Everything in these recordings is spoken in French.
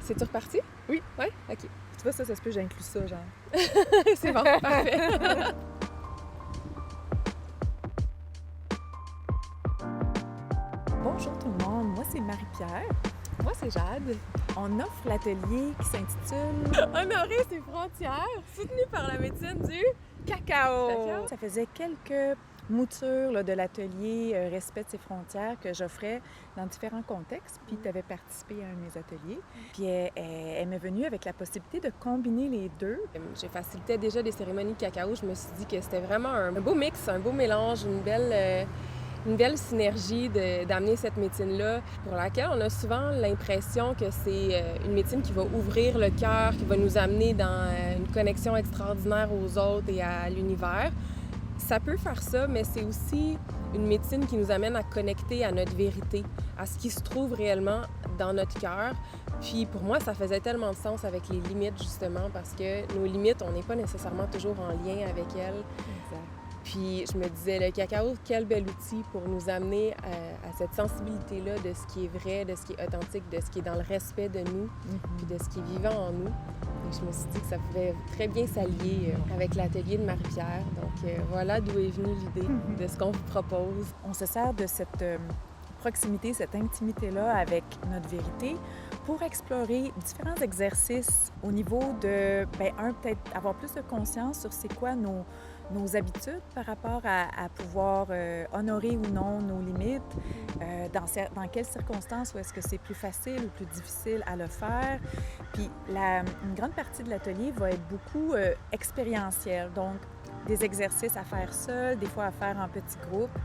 C'est-tu reparti? Oui. Ouais? OK. Tu vois, ça se peut, j'inclus ça, genre. C'est bon, parfait. Bonjour tout le monde, moi c'est Marie-Pierre. Moi, c'est Jade. On offre l'atelier qui s'intitule Honorer ses frontières, soutenu par la médecine du Cacao. Ça faisait quelques moutures là, de l'atelier Respect de ses frontières que j'offrais dans différents contextes. Puis tu avais participé à un de mes ateliers. Puis elle m'est venue avec la possibilité de combiner les deux. J'ai facilité déjà des cérémonies de cacao. Je me suis dit que c'était vraiment un beau mix, un beau mélange, une belle synergie d'amener cette médecine-là, pour laquelle on a souvent l'impression que c'est une médecine qui va ouvrir le cœur, qui va nous amener dans une connexion extraordinaire aux autres et à l'univers. Ça peut faire ça, mais c'est aussi une médecine qui nous amène à connecter à notre vérité, à ce qui se trouve réellement dans notre cœur. Puis pour moi, ça faisait tellement de sens avec les limites, justement, parce que nos limites, on n'est pas nécessairement toujours en lien avec elles. Exact. Puis je me disais, le cacao, quel bel outil pour nous amener à cette sensibilité-là de ce qui est vrai, de ce qui est authentique, de ce qui est dans le respect de nous, puis de ce qui est vivant en nous. Et je me suis dit que ça pouvait très bien s'allier avec l'atelier de Marie-Pierre. Donc voilà d'où est venue l'idée de ce qu'on vous propose. On se sert de cette proximité, cette intimité-là avec notre vérité pour explorer différents exercices au niveau de, peut-être avoir plus de conscience sur c'est quoi nos habitudes par rapport à pouvoir honorer ou non nos limites, dans quelles circonstances où est-ce que c'est plus facile ou plus difficile à le faire. Puis une grande partie de l'atelier va être beaucoup expérientielle, donc des exercices à faire seul, des fois à faire en petits groupes,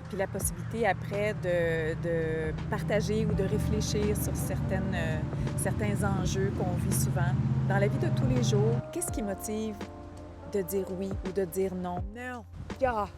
puis la possibilité après de partager ou de réfléchir sur certains enjeux qu'on vit souvent dans la vie de tous les jours. Qu'est-ce qui motive de dire oui ou de dire non? Non! Yeah.